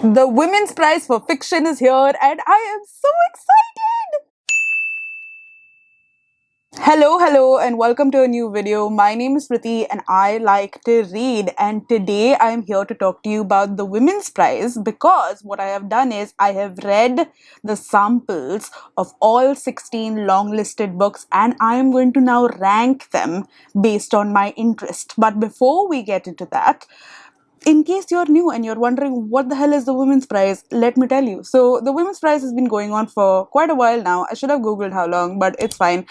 The Women's Prize for Fiction is here and I am so excited! Hello, and welcome to a new video. My name is Priti and I like to read, and today I am here to talk to you about the Women's Prize because what I have done is I have read the samples of all 16 longlisted books and I am going to now rank them based on my interest. But before we get into that, in case you're new and you're wondering what the hell is the Women's Prize, let me tell you. So, the Women's Prize has been going on for quite a while now. I should have Googled how long, but it's fine.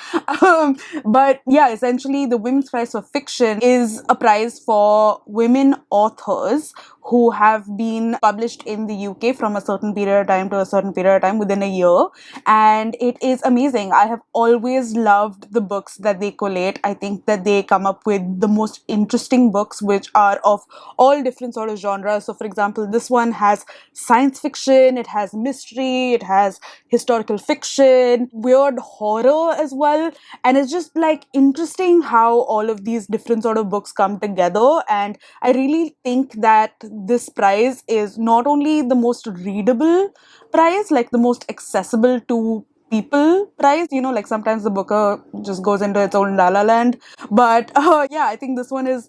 But yeah, essentially, the Women's Prize for Fiction is a prize for women authors who have been published in the UK from a certain period of time to a certain period of time within a year. And it is amazing. I have always loved the books that they collate. I think that they come up with the most interesting books, which are of all different sort of genres. So, for example, this one has science fiction, it has mystery, it has historical fiction, weird horror as well. And it's just like interesting how all of these different sort of books come together. And I really think that this prize is not only the most readable prize, like the most accessible to people prize, like sometimes the booker just goes into its own la la land, but yeah, I think this one is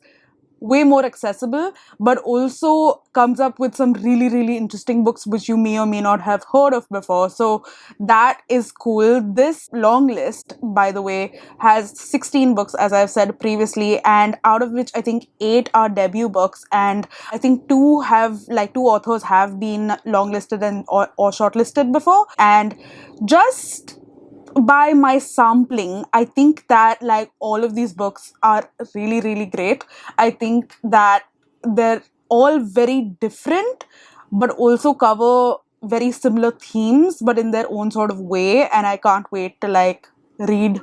way more accessible, but also comes up with some really interesting books which you may or may not have heard of before. So that is cool. This long list, by the way, has 16 books, as I've said previously, and out of which I think 8 are debut books, and I think two authors have been longlisted and or shortlisted before. And just by my sampling, I think that like all of these books are really great. I think that they're all very different, but also cover very similar themes, but in their own sort of way. And I can't wait to like read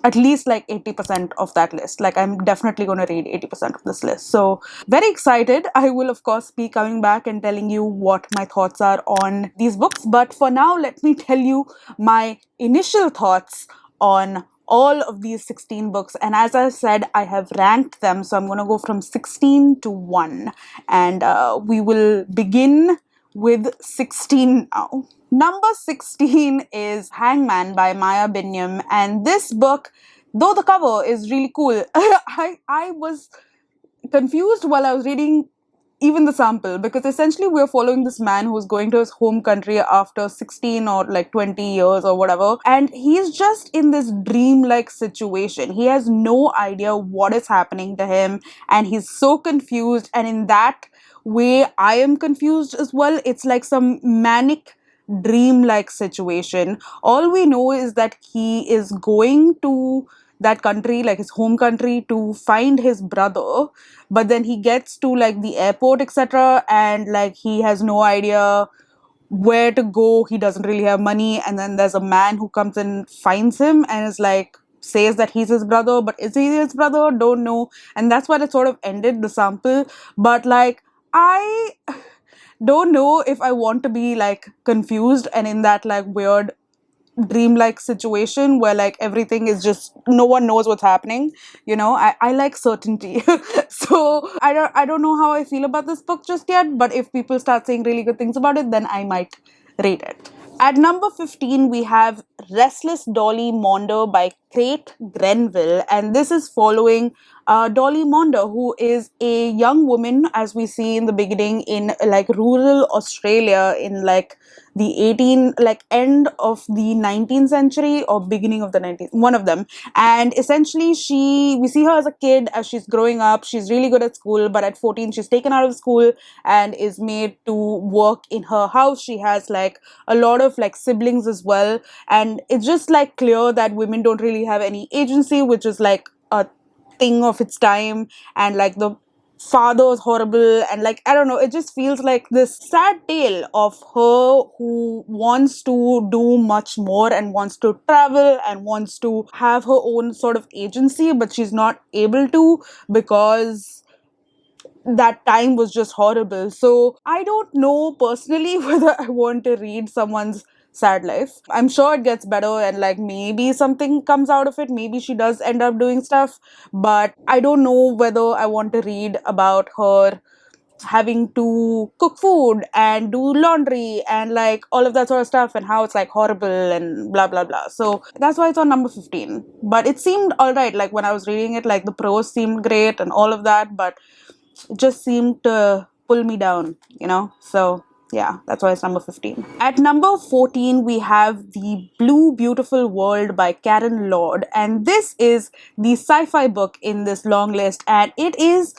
at least like 80% of that list. Like, I'm definitely going to read 80% of this list. So, very excited. I will, of course, be coming back and telling you what my thoughts are on these books. But for now, let me tell you my initial thoughts on all of these 16 books. And as I said, I have ranked them. So, I'm going to go from 16 to 1. And we will begin with 16 now. Number 16 is Hangman by Binyam, and this book, though the cover is really cool, I was confused while I was reading even the sample, because essentially we're following this man who's going to his home country after 16 or like 20 years or whatever, and he's just in this dream-like situation. He has no idea what is happening to him, and he's so confused, and in that way I am confused as well. It's like some manic dream-like situation. All we know is that he is going to that country, like his home country, to find his brother, but then he gets to like the airport, etc., and like he has no idea where to go. He doesn't really have money, and then there's a man who comes and finds him and is like, says that he's his brother, but is he his brother? Don't know. And that's why it sort of ended the sample. But like, I don't know if I want to be like confused and in that like weird dreamlike situation where like everything is just, no one knows what's happening. I like certainty. So I don't know how I feel about this book just yet, but if people start saying really good things about it, then I might read it. At number 15, we have Restless, Dolly, Maunder by Grenville, and this is following Dolly Maunder, who is a young woman, as we see in the beginning, in like rural Australia in like the end of the 19th century or beginning of the 19th, one of them. And essentially we see her as a kid. As she's growing up, she's really good at school, but at 14 she's taken out of school and is made to work in her house. She has like a lot of like siblings as well, and it's just like clear that women don't really have any agency, which is like a thing of its time. And like the father is horrible, and like I don't know, it just feels like this sad tale of her who wants to do much more and wants to travel and wants to have her own sort of agency, but she's not able to because that time was just horrible. So I don't know personally whether I want to read someone's sad life. I'm sure it gets better and like maybe something comes out of it. Maybe she does end up doing stuff, but I don't know whether I want to read about her having to cook food and do laundry and like all of that sort of stuff, and how it's like horrible and blah blah blah. So that's why it's on number 15. But it seemed all right, like when I was reading it, like the prose seemed great and all of that, but it just seemed to pull me down, you know? So yeah, that's why it's number 15. At number 14, we have The Blue Beautiful World by Karen Lord. And this is the sci-fi book in this long list. And it is,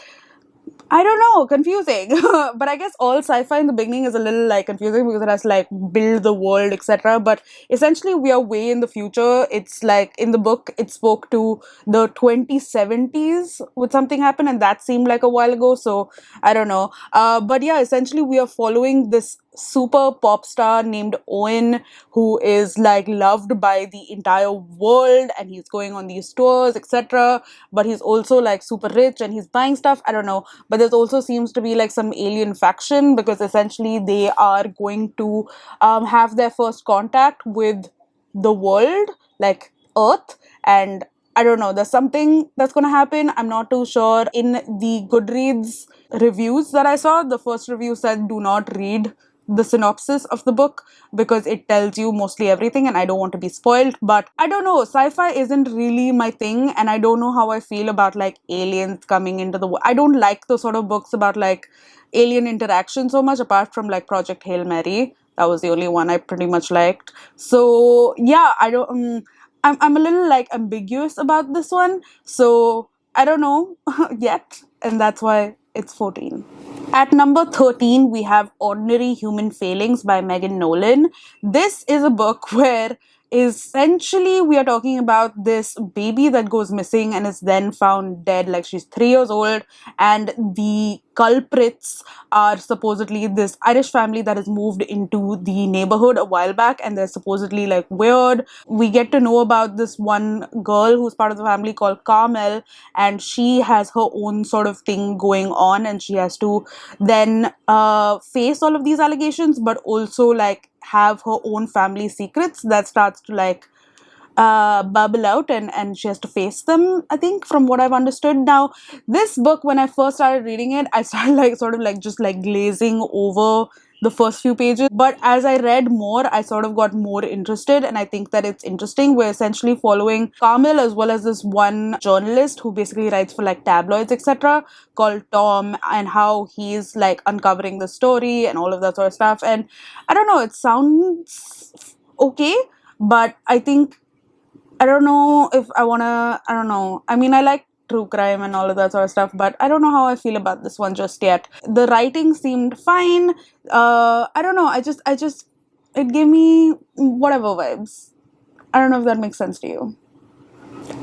I don't know, confusing. But I guess all sci-fi in the beginning is a little like confusing because it has to like build the world, etc. But essentially, we are way in the future. It's like in the book, it spoke to the 2070s with something happen, and that seemed like a while ago. So I don't know. But yeah, essentially, we are following this super pop star named Owen, who is like loved by the entire world, and he's going on these tours, etc. But he's also like super rich and he's buying stuff. I don't know. But there also seems to be like some alien faction, because essentially they are going to have their first contact with the world, like Earth. And I don't know, there's something that's going to happen. I'm not too sure. In the Goodreads reviews that I saw, the first review said do not read the synopsis of the book because it tells you mostly everything, and I don't want to be spoiled. But I don't know, sci-fi isn't really my thing, and I don't know how I feel about like aliens coming into the world. I don't like the sort of books about like alien interaction so much, apart from like Project Hail Mary. That was the only one I pretty much liked. So yeah, I don't I'm a little like ambiguous about this one. So I don't know yet, and that's why it's 14. At number 13, we have Ordinary Human Failings by Megan Nolan. This is a book where essentially we are talking about this baby that goes missing and is then found dead. Like, she's 3 years old, and the culprits are supposedly this Irish family that has moved into the neighborhood a while back, and they're supposedly like weird. We get to know about this one girl who's part of the family called Carmel, and she has her own sort of thing going on, and she has to then face all of these allegations, but also like have her own family secrets that starts to like bubble out, and she has to face them, I think, from what I've understood. Now, this book, when I first started reading it, I started like sort of like just like glazing over the first few pages. But as I read more, I sort of got more interested, and I think that it's interesting. We're essentially following Carmel as well as this one journalist who basically writes for like tabloids, etc., called Tom, and how he's like uncovering the story and all of that sort of stuff. And I don't know, it sounds okay, but I think I don't know if I wanna. I don't know. I mean, I like true crime and all of that sort of stuff, but I don't know how I feel about this one just yet. The writing seemed fine. I don't know. It gave me whatever vibes. I don't know if that makes sense to you.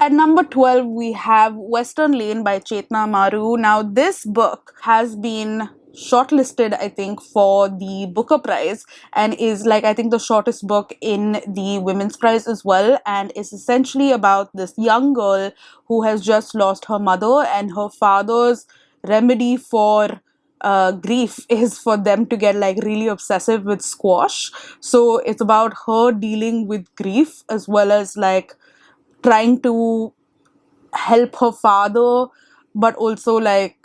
At number 12, we have Western Lane by Chetna Maru. Now, this book has been shortlisted, I think, for the Booker Prize, and is like, I think, the shortest book in the Women's Prize as well. And it's essentially about this young girl who has just lost her mother, and her father's remedy for grief is for them to get like really obsessive with squash. So it's about her dealing with grief as well as like trying to help her father, but also like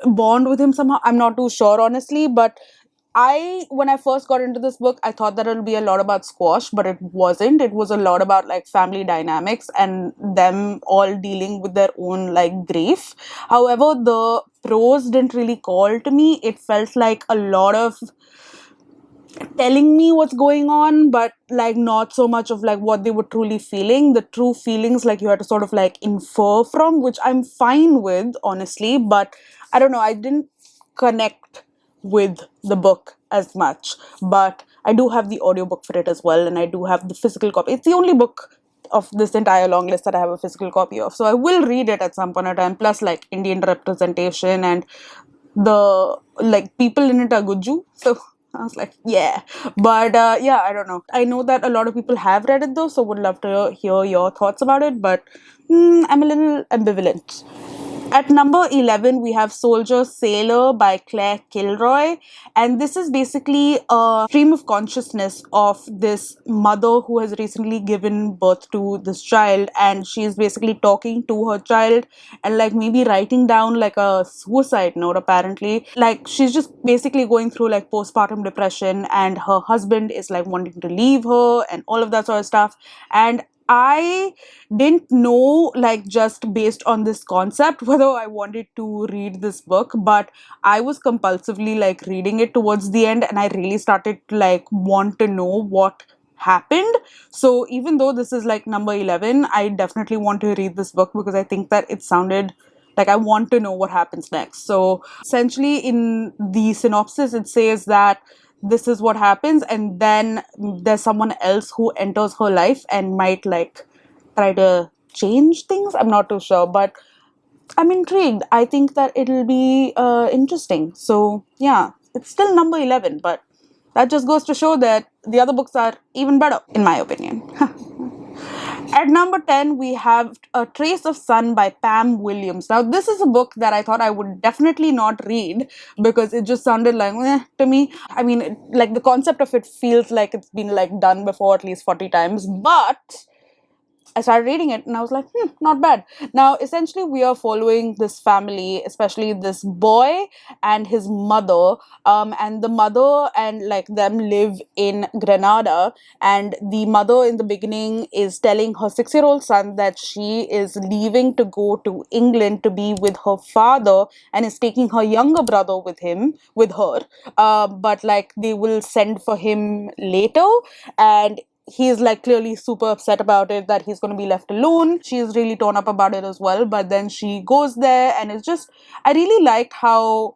bond with him somehow. I'm not too sure, honestly, but when I first got into this book, I thought that it'll be a lot about squash, but it wasn't. It was a lot about like family dynamics and them all dealing with their own like grief. However, the prose didn't really call to me. It felt like a lot of telling me what's going on, but like not so much of like what they were truly feeling. The true feelings, like, you had to sort of like infer from, which I'm fine with, honestly, but I don't know, I didn't connect with the book as much. But I do have the audiobook for it as well, and I do have the physical copy. It's the only book of this entire long list that I have a physical copy of, so I will read it at some point in time. Plus, like, Indian representation and the like people in it are Guju, so I was like, yeah. But yeah, I don't know. I know that a lot of people have read it though, so would love to hear your thoughts about it. But I'm a little ambivalent. At number 11, we have Soldier Sailor by Claire Kilroy. And this is basically a stream of consciousness of this mother who has recently given birth to this child. And she's basically talking to her child and like maybe writing down like a suicide note, apparently. Like she's just basically going through like postpartum depression, and her husband is like wanting to leave her and all of that sort of stuff. And I didn't know, like, just based on this concept, whether I wanted to read this book, but I was compulsively like reading it towards the end, and I really started to like want to know what happened. So, even though this is like number 11, I definitely want to read this book because I think that it sounded like I want to know what happens next. So, essentially, in the synopsis, it says that this is what happens, and then there's someone else who enters her life and might like try to change things. I'm not too sure, but I'm intrigued. I think that it'll be interesting. So yeah, it's still number 11, but that just goes to show that the other books are even better, in my opinion. At number 10, we have A Trace of Sun by Pam Williams. Now, this is a book that I thought I would definitely not read because it just sounded like, to me. I mean, like the concept of it feels like it's been like done before at least 40 times, but I started reading it and I was like, not bad. Now, essentially, we are following this family, especially this boy and his mother. And the mother and like them live in Grenada. And the mother in the beginning is telling her 6-year-old son that she is leaving to go to England to be with her father and is taking her younger brother with her. But like they will send for him later. And he's like clearly super upset about it, that he's going to be left alone. She's really torn up about it as well, but then she goes there, and it's just, I really liked how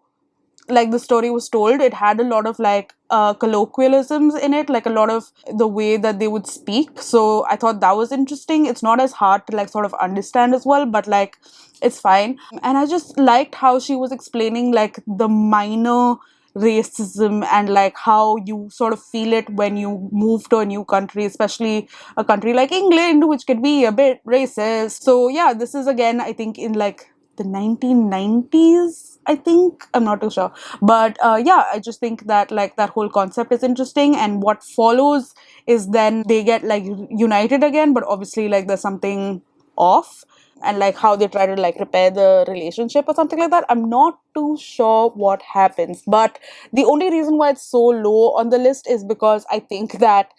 like the story was told. It had a lot of like colloquialisms in it, like a lot of the way that they would speak. So I thought that was interesting. It's not as hard to like sort of understand as well, but like it's fine. And I just liked how she was explaining like the minor racism and like how you sort of feel it when you move to a new country, especially a country like England, which can be a bit racist. So yeah, this is again, I think, in like the 1990s, I think. I'm not too sure. But yeah, I just think that like that whole concept is interesting. And what follows is then they get like united again, but obviously like there's something off. And like how they try to like repair the relationship or something like that. I'm not too sure what happens. But the only reason why it's so low on the list is because I think that,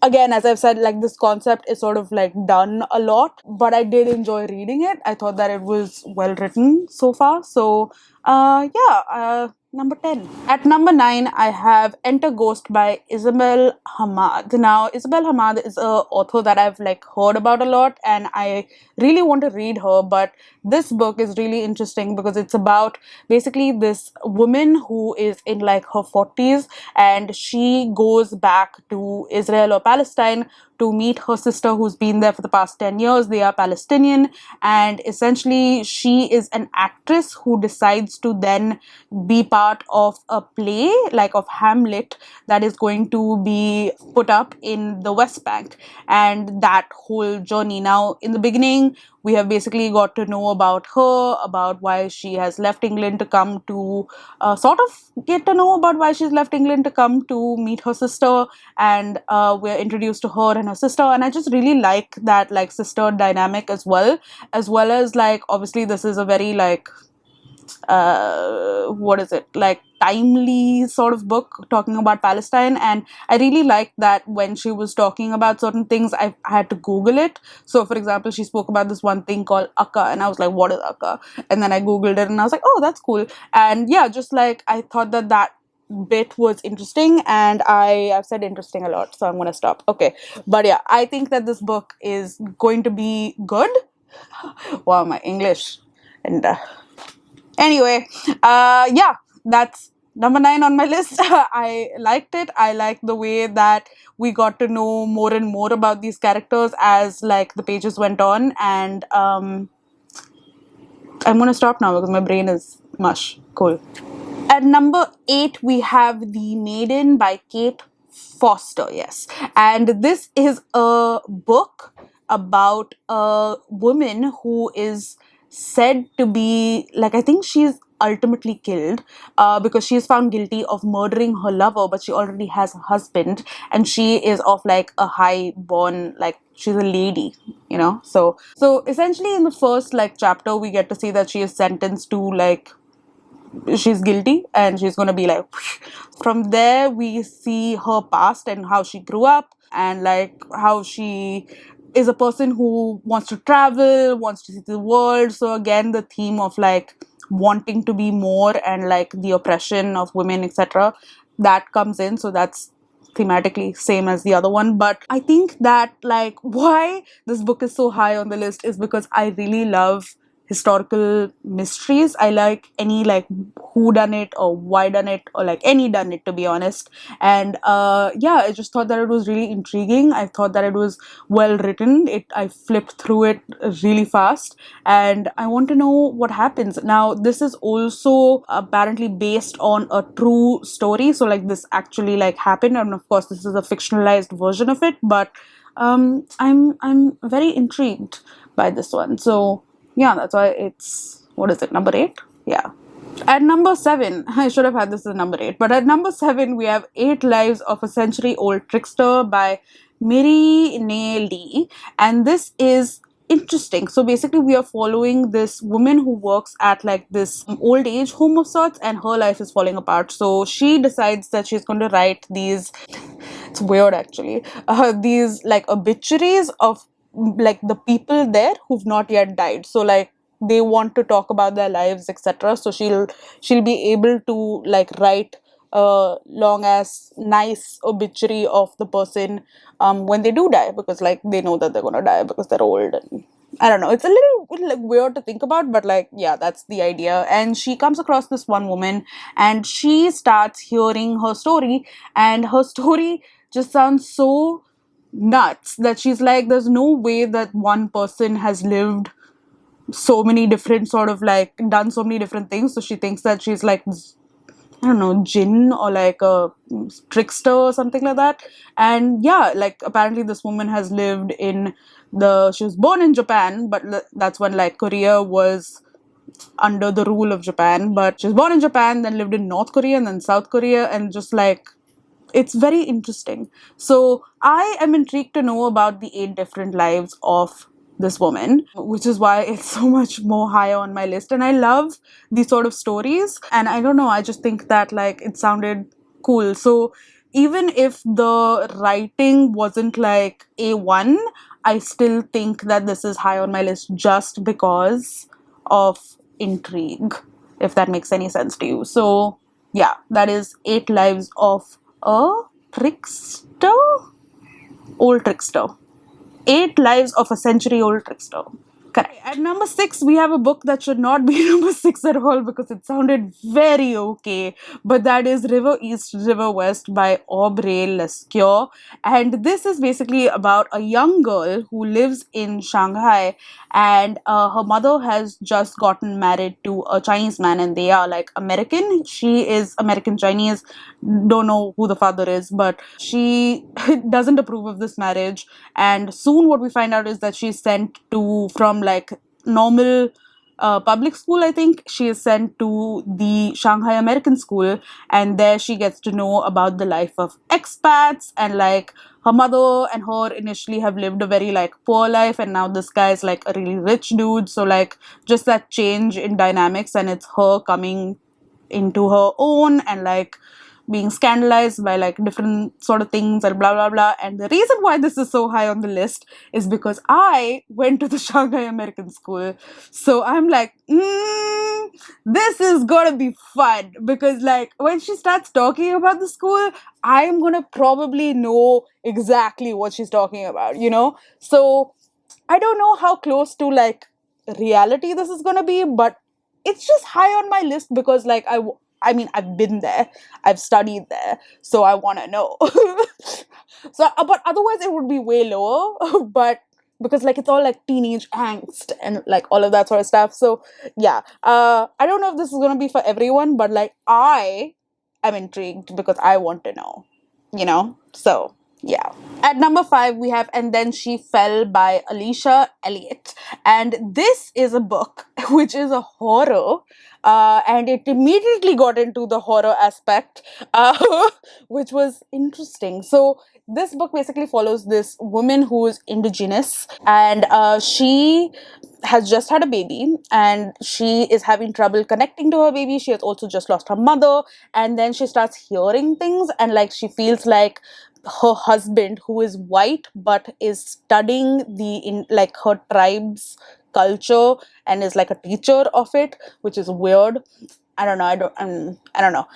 again, as I've said, like this concept is sort of like done a lot, but I did enjoy reading it. I thought that it was well written so far. So, yeah, number 10. At number 9, I have Enter Ghost by Isabel Hammad. Now, Isabel Hammad is a author that I've like heard about a lot, and I really want to read her. But this book is really interesting because it's about basically this woman who is in like her 40s, and she goes back to Israel or Palestine to meet her sister who's been there for the past 10 years. They are Palestinian, and essentially she is an actress who decides to then be part of a play like of Hamlet that is going to be put up in the West Bank, and that whole journey. Now, in the beginning, we have basically got to know about her, about why she has left England to come to sort of get to know about why she's left England to come to meet her sister. And we're introduced to her and her sister. And I just really like that like sister dynamic as well as like obviously this is a very like what is it, like timely sort of book talking about Palestine. And I really liked that when she was talking about certain things, I had to Google it. So for example, she spoke about this one thing called akka, and I was like, what is akka? And then I Googled it and I was like, oh, that's cool. And yeah, just like I thought that that bit was interesting, and I've said interesting a lot, so I'm gonna stop. Okay, but yeah, I think that this book is going to be good. Wow, my English. And anyway, yeah, that's number 9 on my list. I liked it. I liked the way that we got to know more and more about these characters as like the pages went on. And I'm gonna stop now because my brain is mush. Cool. At number 8, we have The Maiden by Kate Foster. Yes. And this is a book about a woman who is said to be like, I think she's ultimately killed because she's found guilty of murdering her lover, but she already has a husband, and she is of like a high born, like she's a lady, you know. So essentially in the first like chapter we get to see that she is sentenced to like, she's guilty and she's going to be like from there we see her past and how she grew up, and like how she is a person who wants to travel, wants to see the world. So again, the theme of like wanting to be more and like the oppression of women, etc., that comes in. So that's thematically same as the other one. But I think that like why this book is so high on the list is because I really love historical mysteries. I like any like who done it or why done it or like any done it, to be honest. And yeah, I just thought that it was really intriguing. I thought that it was well written. I flipped through it really fast, and I want to know what happens. Now this is also apparently based on a true story, so like this actually like happened, and of course this is a fictionalized version of it, but I'm very intrigued by this one. So yeah, that's why it's, what is it, number 8? Yeah. At number 7, I should have had this as number 8, but at number 7 we have Eight Lives of a Century Old Trickster by Mirinae, and this is interesting. So basically we are following this woman who works at like this old age home of sorts, and her life is falling apart. So she decides that she's going to write these, it's weird actually, these like obituaries of like the people there who've not yet died. So like they want to talk about their lives, etc. So she'll be able to like write a long ass nice obituary of the person when they do die, because like they know that they're gonna die because they're old. And I don't know, it's a little like weird to think about, but like yeah, that's the idea. And she comes across this one woman and she starts hearing her story, and her story just sounds so nuts that she's like, there's no way that one person has lived so many different sort of like done so many different things. So she thinks that she's like, I don't know, jinn or like a trickster or something like that. And yeah, like apparently this woman has lived in she was born in Japan, but that's when like Korea was under the rule of Japan. But she was born in Japan, then lived in North Korea and then South Korea, and just like it's very interesting. So I am intrigued to know about the 8 different lives of this woman, which is why it's so much more higher on my list. And I love these sort of stories. And I don't know, I just think that like it sounded cool. So even if the writing wasn't like A1, I still think that this is high on my list just because of intrigue, if that makes any sense to you. So yeah, that is Eight Lives of a Trickster? Old Trickster. Eight Lives of a Century Old Trickster. Correct. At number 6, we have a book that should not be number 6 at all because it sounded very okay. But that is River East, River West by Aubrey Lescure. And this is basically about a young girl who lives in Shanghai, and her mother has just gotten married to a Chinese man, and they are like American. She is American Chinese. Don't know who the father is, but she doesn't approve of this marriage. And soon what we find out is that she's sent to, from like normal public school, I think she is sent to the Shanghai American school, and there she gets to know about the life of expats. And like her mother and her initially have lived a very like poor life, and now this guy is like a really rich dude. So like just that change in dynamics, and it's her coming into her own and like being scandalized by like different sort of things and blah blah blah. And the reason why this is so high on the list is because I went to the Shanghai American school. So I'm like, this is gonna be fun, because like when she starts talking about the school, I'm gonna probably know exactly what she's talking about, you know. So I don't know how close to like reality this is gonna be, but it's just high on my list because like I mean, I've been there, I've studied there, so I want to know. So, but otherwise it would be way lower. But because like it's all like teenage angst and like all of that sort of stuff. So yeah, I don't know if this is gonna be for everyone, but like I am intrigued because I want to know, you know. So Yeah. At number 5, we have And Then She Fell by Alicia Elliott. And this is a book which is a horror. And it immediately got into the horror aspect, which was interesting. So, this book basically follows this woman who is indigenous, and she has just had a baby, and she is having trouble connecting to her baby. She has also just lost her mother, and then she starts hearing things, and like she feels like her husband, who is white but is studying the in like her tribe's culture and is like a teacher of it, which is weird. I don't know. I don't know.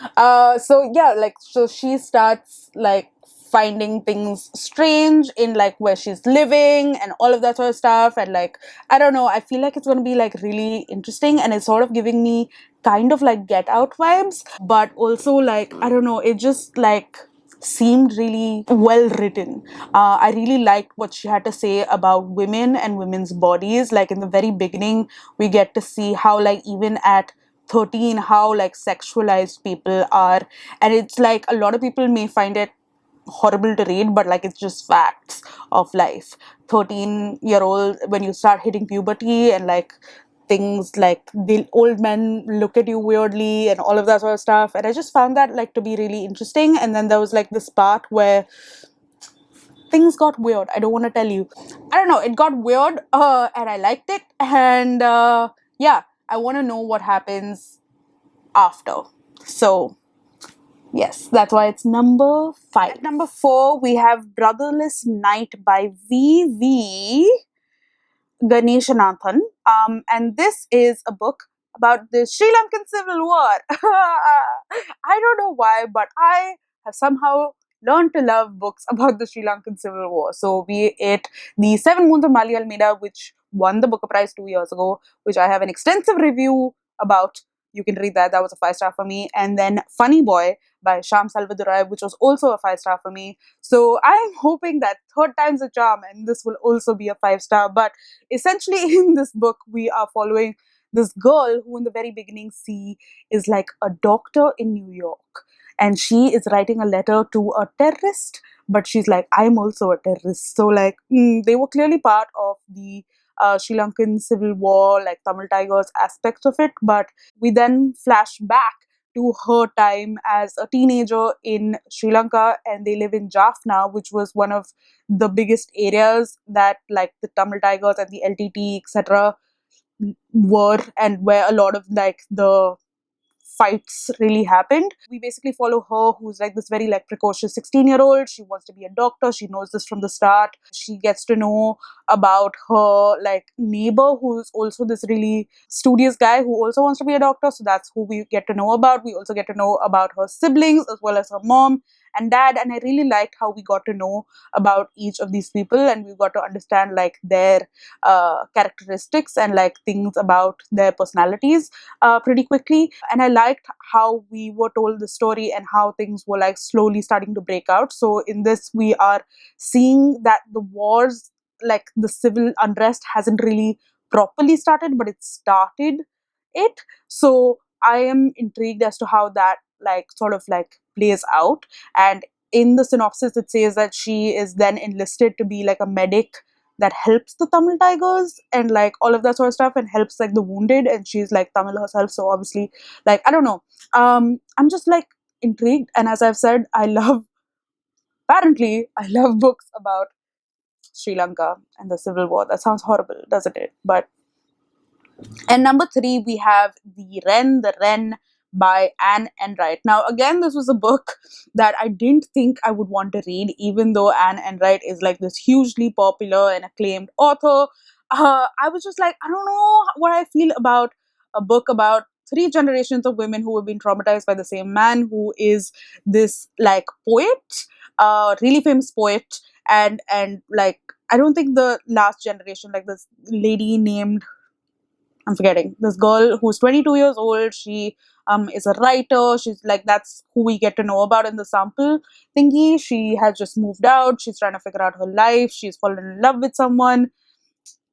So yeah, like so she starts like finding things strange in like where she's living and all of that sort of stuff. And like I don't know. I feel like it's gonna be like really interesting, and it's sort of giving me kind of like Get Out vibes, but also like I don't know. It just like seemed really well written. I really liked what she had to say about women and women's bodies. Like in the very beginning, we get to see how like even at 13 how like sexualized people are, and it's like a lot of people may find it horrible to read, but like it's just facts of life. 13-year-old, when you start hitting puberty and like things like the old men look at you weirdly and all of that sort of stuff, and I just found that like to be really interesting. And then there was like this part where things got weird. I don't want to tell you. I don't know, it got weird, and I liked it. And yeah, I want to know what happens after. So yes, that's why it's number 5. At number 4, we have Brotherless Night by V.V. Ganeshananthan. And this is a book about the Sri Lankan Civil War. I don't know why, but I have somehow learned to love books about the Sri Lankan Civil War. So, be it The Seven Moons of Mali Almeida, which won the Booker Prize 2 years ago, which I have an extensive review about. You can read that. That was a 5-star for me. And then Funny Boy by Sham Salvadorai, which was also a 5-star for me. So I'm hoping that third time's a charm, and this will also be a 5-star. But essentially, in this book, we are following this girl who, in the very beginning, see is like a doctor in New York, and she is writing a letter to a terrorist. But she's like, I'm also a terrorist. So like, they were clearly part of the Sri Lankan Civil War, like Tamil Tigers aspects of it. But we then flash back to her time as a teenager in Sri Lanka, and they live in Jaffna, which was one of the biggest areas that like the Tamil Tigers and the LTT etc. were, and where a lot of like the fights really happened. We basically follow her, who's like this very like precocious 16-year-old. She wants to be a doctor. She knows this from the start. She gets to know about her like neighbor, who's also this really studious guy who also wants to be a doctor. So that's who we get to know about. We also get to know about her siblings as well as her mom and dad. And I really liked how we got to know about each of these people, and we got to understand like their characteristics and like things about their personalities pretty quickly. And I liked how we were told the story and how things were like slowly starting to break out. So in this, we are seeing that the wars, like the civil unrest, hasn't really properly started, but it started it. So I am intrigued as to how that like sort of like plays out. And in the synopsis, it says that she is then enlisted to be like a medic that helps the Tamil Tigers and like all of that sort of stuff, and helps like the wounded, and she's like Tamil herself, so obviously like I don't know. I'm just like intrigued, and as I've said, I love books about Sri Lanka and the Civil War. That sounds horrible, doesn't it? But and number 3, we have The Wren by Anne Enright. Now, again, this was a book that I didn't think I would want to read, even though Anne Enright is like this hugely popular and acclaimed author. I was just like, I don't know what I feel about a book about 3 generations of women who have been traumatized by the same man, who is this like poet, really famous poet, and like I don't think the last generation, like this lady named, I'm forgetting, this girl who's 22 years old. She is a writer. She's like, that's who we get to know about in the sample thingy. She has just moved out. She's trying to figure out her life. She's fallen in love with someone.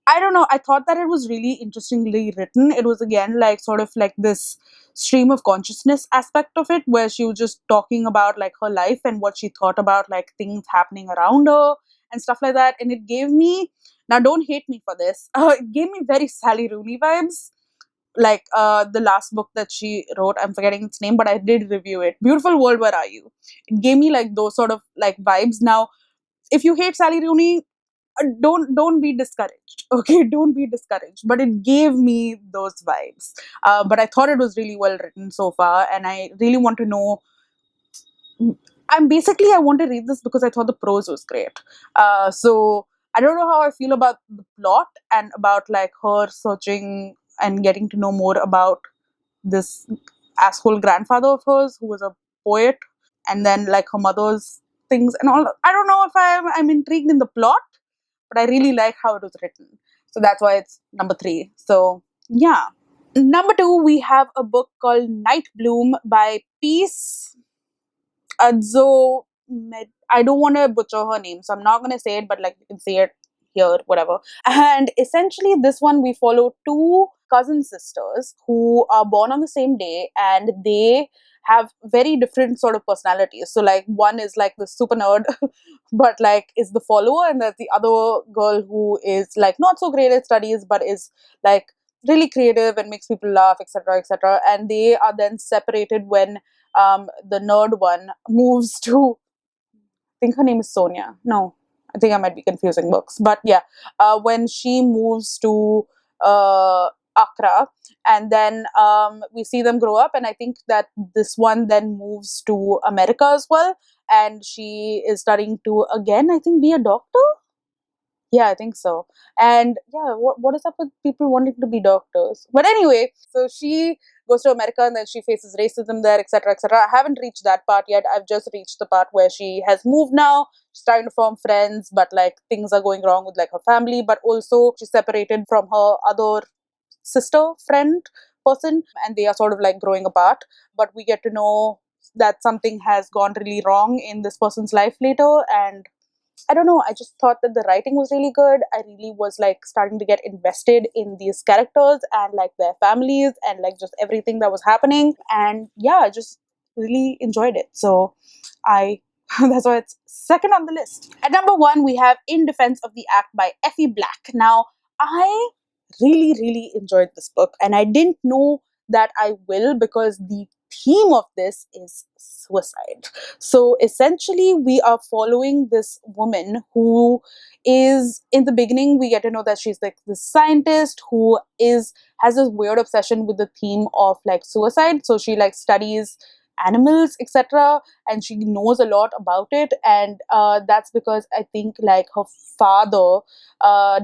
I don't know. I thought that it was really interestingly written. It was again like sort of like this stream of consciousness aspect of it, where she was just talking about like her life and what she thought about like things happening around her and stuff like that. And it gave me, now don't hate me for this, it gave me very Sally Rooney vibes. Like the last book that she wrote, I'm forgetting its name, but I did review it. Beautiful World, Where Are You? It gave me like those sort of like vibes. Now, if you hate Sally Rooney, don't be discouraged, okay? Don't be discouraged, but it gave me those vibes. But I thought it was really well written so far, and I really want to know. I want to read this because I thought the prose was great. So I don't know how I feel about the plot and about like her searching and getting to know more about this asshole grandfather of hers who was a poet, and then like her mother's things and all. I don't know if I'm intrigued in the plot, but I really like how it was written. So that's why it's number 3. So yeah. Number 2, we have a book called Night Bloom by Peace Adzo. I don't want to butcher her name, so I'm not going to say it, but like you can say it here, whatever. And essentially, this one we follow 2 cousin sisters who are born on the same day, and they have very different sort of personalities. So like one is like the super nerd, but like is the follower, and there's the other girl who is like not so great at studies, but is like really creative and makes people laugh, etc., etc. And they are then separated when the nerd one moves to, I think her name is Sonia. No, I think I might be confusing books. But yeah, when she moves to Accra, and then we see them grow up, and I think that this one then moves to America as well, and she is studying to again, I think, be a doctor. Yeah, I think so. And yeah, what is up with people wanting to be doctors? But anyway, so she goes to America and then she faces racism there, etc., etc. I haven't reached that part yet. I've just reached the part where she has moved now. She's trying to form friends, but like things are going wrong with like her family. But also she's separated from her other sister friend person, and they are sort of like growing apart. But we get to know that something has gone really wrong in this person's life later, and I don't know, I just thought that the writing was really good. I really was like starting to get invested in these characters and like their families and like just everything that was happening. And yeah, I just really enjoyed it. So I that's why it's second on the list. At number 1, we have In Defense of the Act by Effie Black. Now, I really enjoyed this book, and I didn't know that I will, because the theme of this is suicide. So essentially, we are following this woman who is, in the beginning, we get to know that she's like this scientist who has this weird obsession with the theme of like suicide. So she like studies animals, etc., and she knows a lot about it. And that's because I think like her father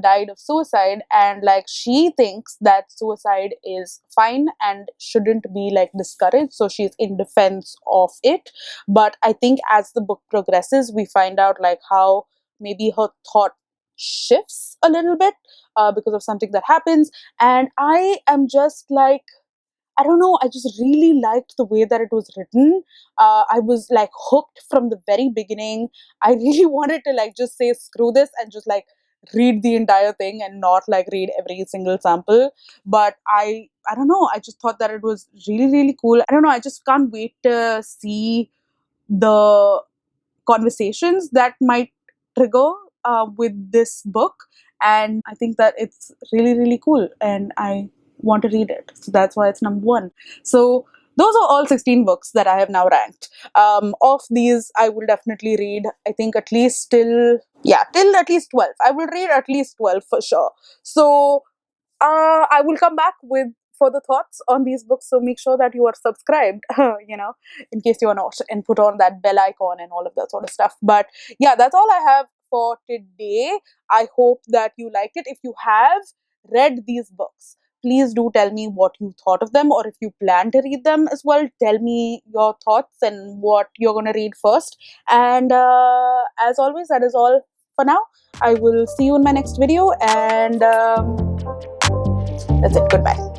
died of suicide, and like she thinks that suicide is fine and shouldn't be like discouraged, so she's in defense of it. But I think as the book progresses, we find out like how maybe her thought shifts a little bit because of something that happens. And I am just like, I don't know, I just really liked the way that it was written. I was like hooked from the very beginning. I really wanted to like just say screw this and just like read the entire thing and not like read every single sample. But I don't know, I just thought that it was really cool. I don't know, I just can't wait to see the conversations that might trigger with this book. And I think that it's really cool, and I want to read it. So that's why it's number 1. So those are all 16 books that I have now ranked. Of these, I will definitely read, I think, at least till at least 12. I will read at least 12 for sure. So I will come back with further thoughts on these books, so make sure that you are subscribed, in case you are not, and put on that bell icon and all of that sort of stuff. But yeah, that's all I have for today. I hope that you liked it. If you have read these books, please do tell me what you thought of them, or if you plan to read them as well, tell me your thoughts and what you're going to read first. And as always, that is all for now. I will see you in my next video, and that's it. Goodbye.